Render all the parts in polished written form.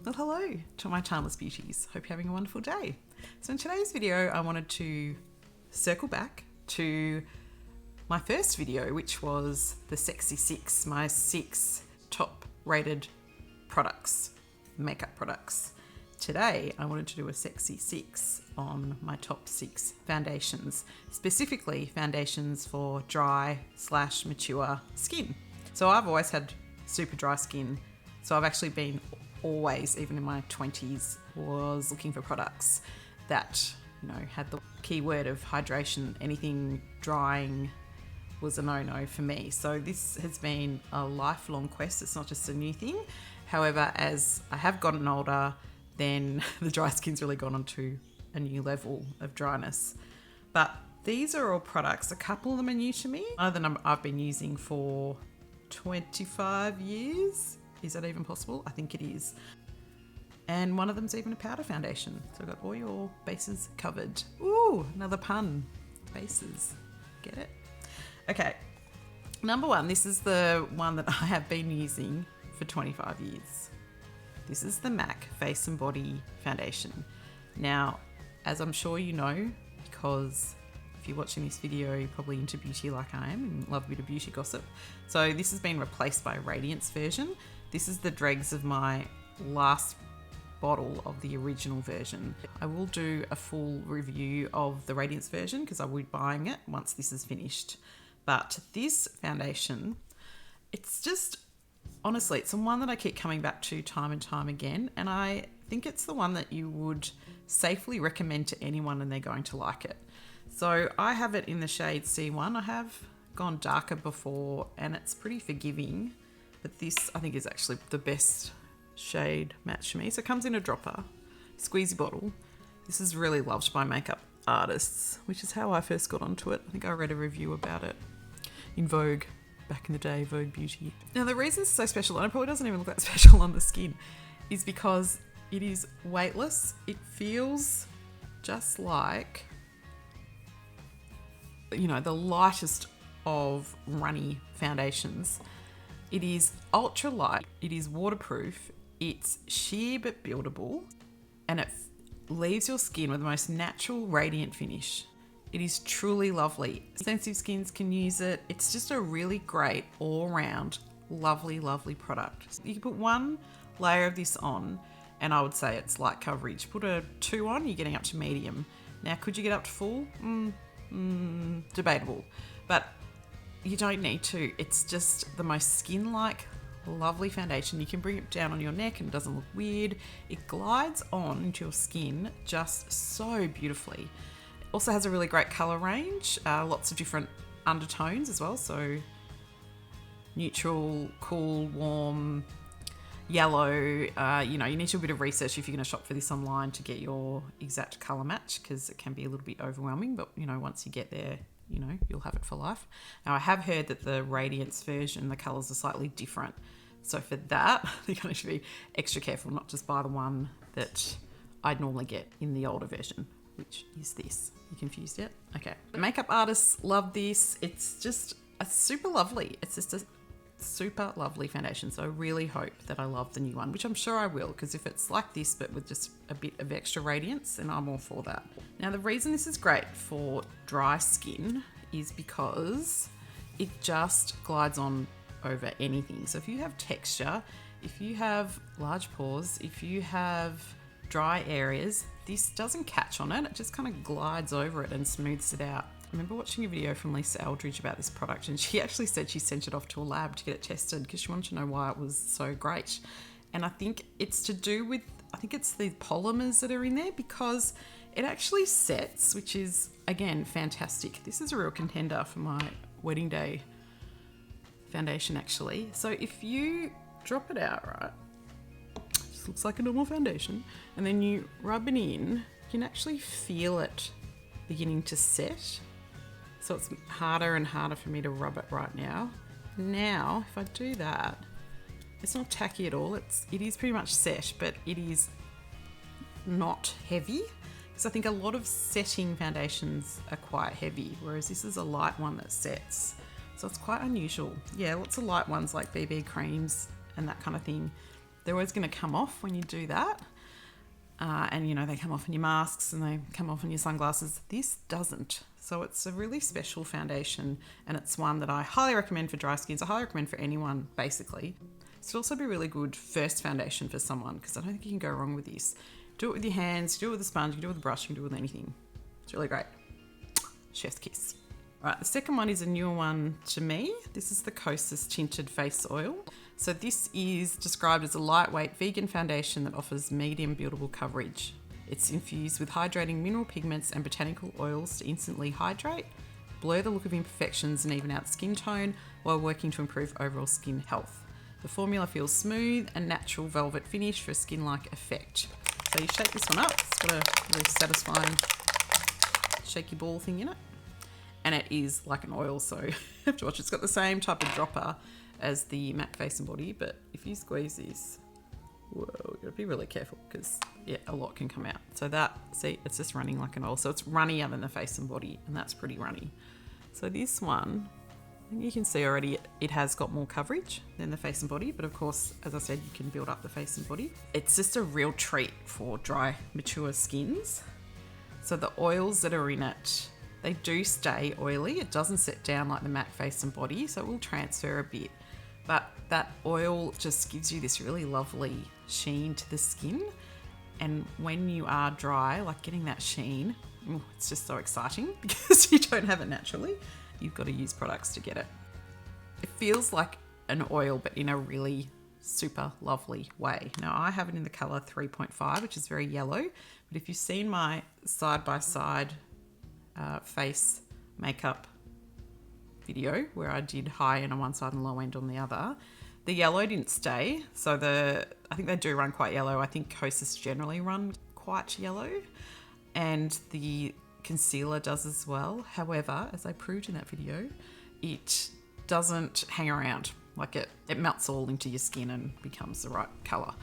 Well, hello to my Charmless Beauties. Hope you're having a wonderful day. So in today's video, I wanted to circle back to my first video, which was the Sexy 6, my 6 top rated products, makeup products. Today, I wanted to do a Sexy 6 on my top 6 foundations, specifically foundations for dry/mature skin. So I've always had super dry skin. So I've actually been always, even in my 20s, was looking for products that, had the keyword of hydration. Anything drying was a no-no for me. So this has been a lifelong quest. It's not just a new thing. However, as I have gotten older, then the dry skin's really gone onto a new level of dryness. But these are all products. A couple of them are new to me. One of them I've been using for 25 years. Is that even possible? I think it is. And one of them's even a powder foundation. So I've got all your bases covered. Ooh, another pun. Bases. Get it? Okay. Number one, this is the one that I have been using for 25 years. This is the MAC Face and Body Foundation. Now, as I'm sure you know, because if you're watching this video, you're probably into beauty like I am and love a bit of beauty gossip. So this has been replaced by a Radiance version. This is the dregs of my last bottle of the original version. I will do a full review of the Radiance version because I will be buying it once this is finished. But this foundation, it's just, honestly, it's the one that I keep coming back to time and time again. And I think it's the one that you would safely recommend to anyone and they're going to like it. So I have it in the shade C1. I have gone darker before and it's pretty forgiving. But this, I think, is actually the best shade match for me. So it comes in a dropper, squeezy bottle. This is really loved by makeup artists, which is how I first got onto it. I think I read a review about it in Vogue back in the day, Vogue Beauty. Now the reason it's so special, and it probably doesn't even look that special on the skin, is because it is weightless. It feels just like, the lightest of runny foundations. It is ultra light, it is waterproof, it's sheer but buildable, and it leaves your skin with the most natural, radiant finish. It is truly lovely. Sensitive skins can use it. It's just a really great, all-round, lovely, lovely product. You can put one layer of this on, and I would say it's light coverage. Put a 2 on, you're getting up to medium. Now, could you get up to full? Debatable. But you don't need to. It's just the most skin-like, lovely foundation. You can bring it down on your neck and it doesn't look weird. It glides on into your skin just so beautifully. It also has a really great colour range, lots of different undertones as well. So neutral, cool, warm, yellow. You need to do a bit of research if you're going to shop for this online to get your exact colour match, because it can be a little bit overwhelming. But, once you get there, you'll have it for life. Now, I have heard that the Radiance version, the colours are slightly different. So for that, you're going to be extra careful, not just buy the one that I'd normally get in the older version, which is this. You confused yet? Okay. Makeup artists love this. It's just super lovely. It's just a super lovely foundation. So I really hope that I love the new one, which I'm sure I will, because if it's like this but with just a bit of extra radiance, then I'm all for that. Now, the reason this is great for dry skin is because it just glides on over anything. So if you have texture, if you have large pores, if you have dry areas, this doesn't catch on it. It just kind of glides over it and smooths it out. I remember watching a video from Lisa Eldridge about this product, and she actually said she sent it off to a lab to get it tested because she wanted to know why it was so great. And I think it's to do with, it's the polymers that are in there, because it actually sets, which is, again, fantastic. This is a real contender for my wedding day foundation, actually. So if you drop it out, right, just looks like a normal foundation, and then you rub it in, you can actually feel it beginning to set. So it's harder and harder for me to rub it right now. Now, if I do that, it's not tacky at all. It is pretty much set, but it is not heavy. Because I think a lot of setting foundations are quite heavy, whereas this is a light one that sets. So it's quite unusual. Yeah, lots of light ones like BB creams and that kind of thing they're always going to come off when you do that. And, you know, they come off in your masks and they come off in your sunglasses. This doesn't. So it's a really special foundation, and it's one that I highly recommend for dry skins. I highly recommend for anyone, basically. This would also be a really good first foundation for someone, because I don't think you can go wrong with this. Do it with your hands, do it with a sponge, you can do it with a brush, you can do it with anything. It's really great. Chef's kiss. Right, the second one is a newer one to me. This is the Kosas Tinted Face Oil. So this is described as a lightweight vegan foundation that offers medium buildable coverage. It's infused with hydrating mineral pigments and botanical oils to instantly hydrate, blur the look of imperfections and even out skin tone while working to improve overall skin health. The formula feels smooth and natural velvet finish for a skin-like effect. So you shake this one up, it's got a really satisfying shaky ball thing in it. And it is like an oil, so you have to watch. It's got the same type of dropper as the MAC Face and Body, but if you squeeze this, whoa, you gotta be really careful, because yeah, a lot can come out. So that, see, it's just running like an oil. So it's runnier than the Face and Body, and that's pretty runny. So this one, you can see already it has got more coverage than the Face and Body, but of course, as I said, you can build up the Face and Body. It's just a real treat for dry, mature skins. So the oils that are in it, they do stay oily. It doesn't set down like the MAC Face and Body, so it will transfer a bit. But that oil just gives you this really lovely sheen to the skin. And when you are dry, like getting that sheen, it's just so exciting because you don't have it naturally. You've got to use products to get it. It feels like an oil, but in a really super lovely way. Now I have it in the color 3.5, which is very yellow. But if you've seen my side-by-side face makeup video where I did high end on one side and low end on the other, the yellow didn't stay. So I think they do run quite yellow. I think Kosas generally run quite yellow, and the concealer does as well. However, as I proved in that video, it doesn't hang around. Like it melts all into your skin and becomes the right color.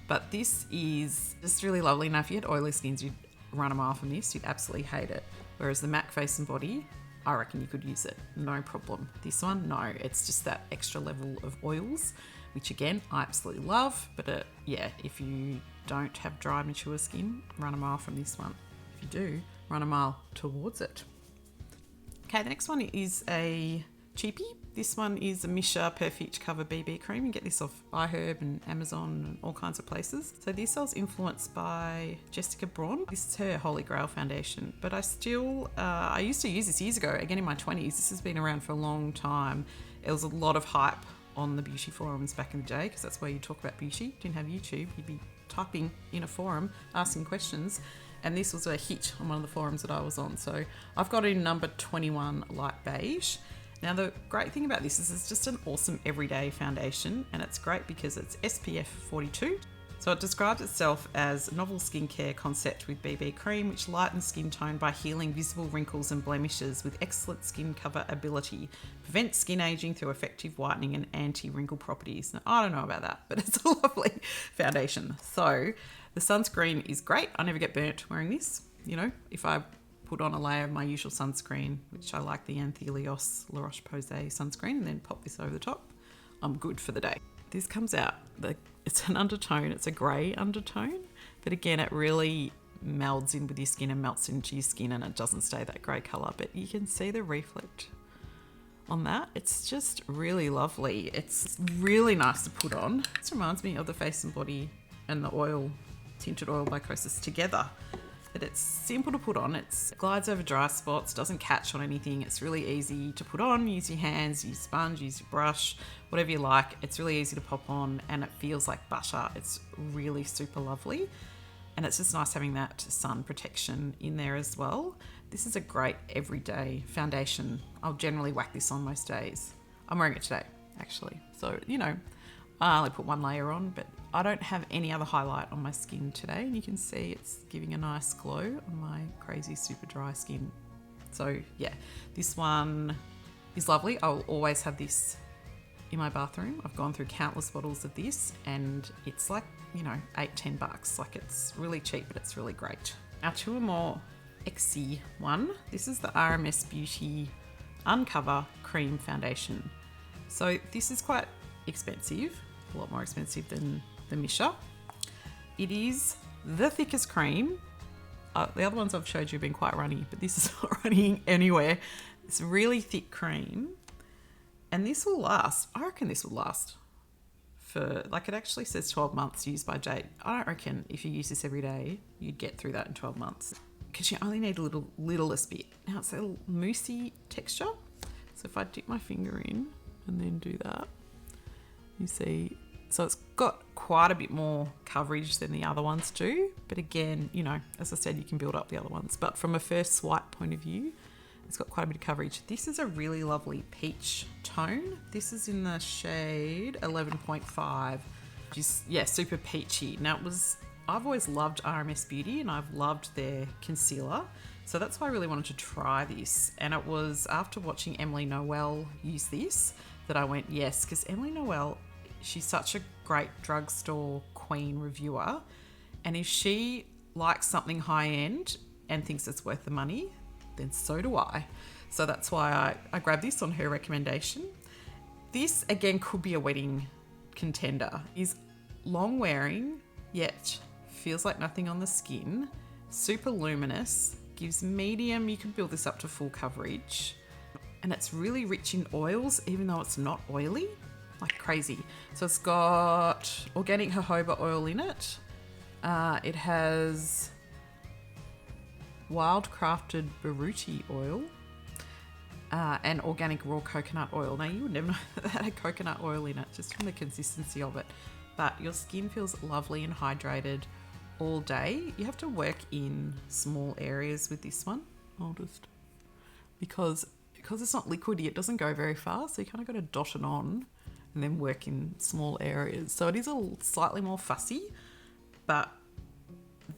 But this is just really lovely. Now, if you had oily skins, you'd run a mile from this. You'd absolutely hate it. Whereas the MAC Face and Body, I reckon you could use it, no problem. This one, no, it's just that extra level of oils, which again, I absolutely love. But yeah, if you don't have dry, mature skin, run a mile from this one. If you do, run a mile towards it. Okay, the next one is a cheapie. This one is a Misha Perfect Cover BB Cream. You can get this off iHerb and Amazon and all kinds of places. So this I was influenced by Jessica Braun. This is her Holy Grail foundation, but I used to use this years ago, again in my 20s. This has been around for a long time. It was a lot of hype on the beauty forums back in the day, because that's where you talk about beauty. Didn't have YouTube, you'd be typing in a forum, asking questions. And this was a hit on one of the forums that I was on. So I've got it in number 21 light beige. Now the great thing about this is it's just an awesome everyday foundation, and it's great because it's SPF 42. So it describes itself as a novel skincare concept with BB cream, which lightens skin tone by healing visible wrinkles and blemishes with excellent skin cover ability, prevents skin aging through effective whitening and anti-wrinkle properties. Now, I don't know about that, but it's a lovely foundation. So the sunscreen is great. I never get burnt wearing this. You know, if I put on a layer of my usual sunscreen, which I like the Anthelios La Roche-Posay sunscreen, and then pop this over the top, I'm good for the day. This comes out, it's an undertone, it's a grey undertone, but again, it really melds in with your skin and melts into your skin, and it doesn't stay that grey colour, but you can see the reflect on that. It's just really lovely. It's really nice to put on. This reminds me of the Face and Body and the oil, tinted oil by Kosas together. But it's simple to put on. It glides over dry spots, doesn't catch on anything. It's really easy to put on. Use your hands, use sponge, use your brush, whatever you like. It's really easy to pop on, and it feels like butter. It's really super lovely. And it's just nice having that sun protection in there as well. This is a great everyday foundation. I'll generally whack this on most days. I'm wearing it today, actually. So, you know, I only put one layer on, but I don't have any other highlight on my skin today. And you can see it's giving a nice glow on my crazy super dry skin. So yeah, this one is lovely. I'll always have this in my bathroom. I've gone through countless bottles of this, and it's like, you know, $8-10. Like, it's really cheap, but it's really great. Now to a more exy one. This is the RMS Beauty Uncover Cream Foundation. So this is quite expensive, a lot more expensive than the Misha. It is the thickest cream. The other ones I've showed you have been quite runny, but this is not running anywhere. It's really thick cream. And this will last. I reckon this will last for, like, it actually says 12 months used by date. I don't reckon if you use this every day, you'd get through that in 12 months. Because you only need a littlest bit. Now it's a little moussey texture. So if I dip my finger in and then do that, you see, so it's got quite a bit more coverage than the other ones do. But again, you know, as I said, you can build up the other ones. But from a first swipe point of view, it's got quite a bit of coverage. This is a really lovely peach tone. This is in the shade 11.5, which is, yeah, super peachy. Now I've always loved RMS Beauty and I've loved their concealer. So that's why I really wanted to try this. And it was after watching Emily Noel use this that I went, yes, because Emily Noel, she's such a great drugstore queen reviewer. And if she likes something high end and thinks it's worth the money, then so do I. So that's why I grabbed this on her recommendation. This again could be a wedding contender. Is long wearing, yet feels like nothing on the skin. Super luminous, gives medium, you can build this up to full coverage. And it's really rich in oils, even though it's not oily, like crazy. So it's got organic jojoba oil in it. It has wild crafted baruti oil and organic raw coconut oil. Now you would never know that had coconut oil in it just from the consistency of it, but your skin feels lovely and hydrated all day. You have to work in small areas with this one. I'll just, because it's not liquidy, it doesn't go very far, so you kind of got to dot it on and then work in small areas. So it is slightly more fussy, but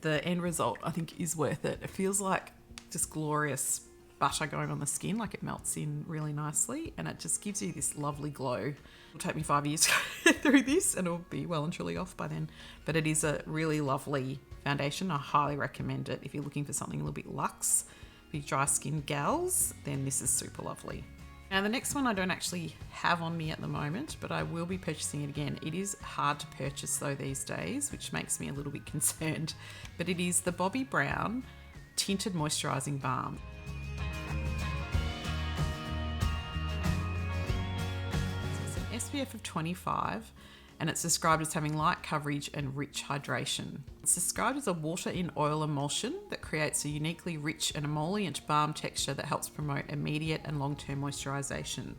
the end result I think is worth it. It feels like just glorious butter going on the skin, like it melts in really nicely and it just gives you this lovely glow. It'll take me 5 years to get through this and it'll be well and truly off by then, but it is a really lovely foundation. I highly recommend it if you're looking for something a little bit luxe for you dry skin gals. Then this is super lovely. Now the next one I don't actually have on me at the moment, but I will be purchasing it again. It is hard to purchase though these days, which makes me a little bit concerned, but it is the Bobbi Brown Tinted Moisturising Balm. SPF of 25 and it's described as having light coverage and rich hydration. It's described as a water in oil emulsion that creates a uniquely rich and emollient balm texture that helps promote immediate and long-term moisturization.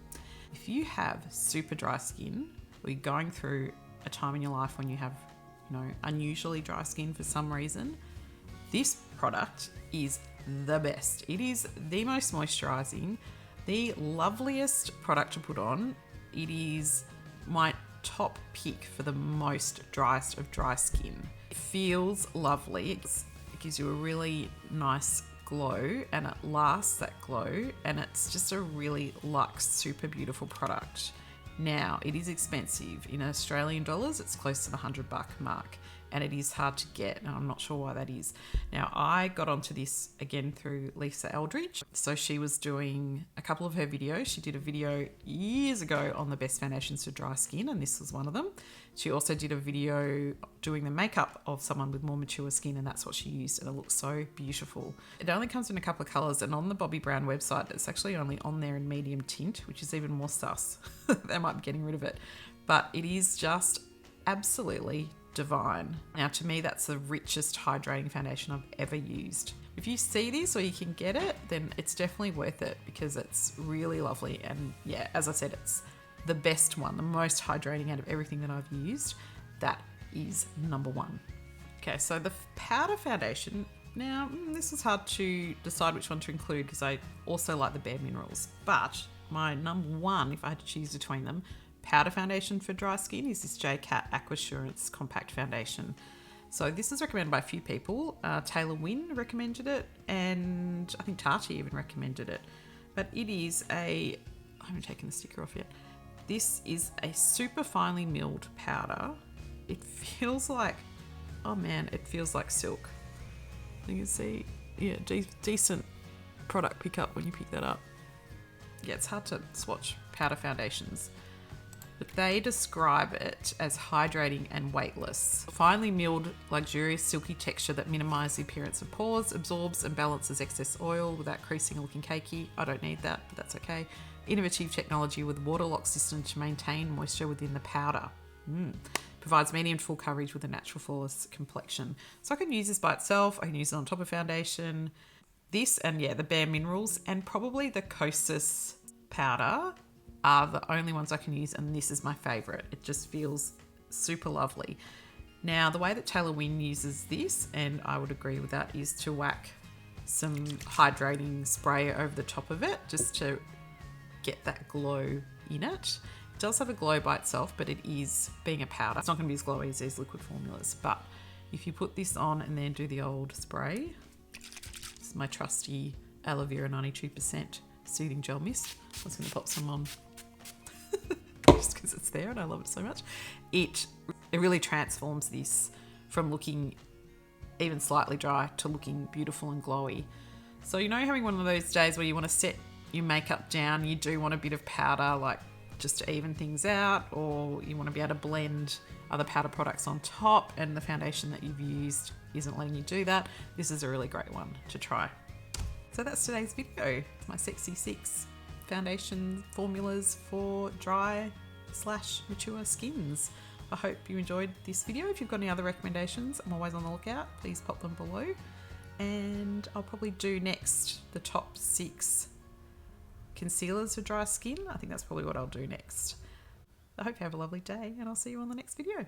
If you have super dry skin or you're going through a time in your life when you have, you know, unusually dry skin for some reason, this product is the best. It is the most moisturizing, the loveliest product to put on. It is my top pick for the most driest of dry skin. It feels lovely. It gives you a really nice glow and it lasts that glow, and it's just a really luxe, super beautiful product. Now, it is expensive. In Australian dollars, it's close to the $100 mark, and it is hard to get, and I'm not sure why that is. Now, I got onto this again through Lisa Eldridge. So she was doing a couple of her videos. She did a video years ago on the best foundations for dry skin, and this was one of them. She also did a video doing the makeup of someone with more mature skin, and that's what she used, and it looks so beautiful. It only comes in a couple of colours, and on the Bobbi Brown website, it's actually only on there in medium tint, which is even more sus. They might be getting rid of it. But it is just absolutely divine. Now, to me, that's the richest hydrating foundation I've ever used. If you see this or you can get it, then it's definitely worth it because it's really lovely. And yeah, as I said, it's the best one, the most hydrating out of everything that I've used. That is number one. Okay, so the powder foundation. Now, this is hard to decide which one to include because I also like the Bare Minerals. But my number one, if I had to choose between them, powder foundation for dry skin is this JCat Aquasurance Compact Foundation. So this is recommended by a few people. Taylor Wynn recommended it, and I think Tati even recommended it. But it is I haven't taken the sticker off yet. This is a super finely milled powder. It feels like, oh man, it feels like silk. You can see, yeah, decent product pickup when you pick that up. Yeah, it's hard to swatch powder foundations. but they describe it as hydrating and weightless. Finely milled, luxurious, silky texture that minimises the appearance of pores, absorbs and balances excess oil without creasing or looking cakey. I don't need that, but that's okay. Innovative technology with water lock system to maintain moisture within the powder. Provides medium to full coverage with a natural flawless complexion. So I can use this by itself. I can use it on top of foundation. This and the Bare Minerals and probably the Kosas powder are the only ones I can use, and this is my favourite. It just feels super lovely. Now, the way that Taylor Wynn uses this, and I would agree with that, is to whack some hydrating spray over the top of it just to get that glow in it. It does have a glow by itself, but it is, being a powder, it's not going to be as glowy as these liquid formulas. But if you put this on and then do the old spray, this is my trusty aloe vera 92% soothing gel mist. I was going to pop some on just because it's there and I love it so much. It really transforms this from looking even slightly dry to looking beautiful and glowy. So having one of those days where you want to set your makeup down, you do want a bit of powder, like just to even things out, or you want to be able to blend other powder products on top and the foundation that you've used isn't letting you do that. This is a really great one to try. So that's today's video. It's my Sexy 6 foundation formulas for dry/mature skins. I hope you enjoyed this video. If you've got any other recommendations, I'm always on the lookout. Please pop them below. And I'll probably do next the top 6 concealers for dry skin. I think that's probably what I'll do next. I hope you have a lovely day, and I'll see you on the next video.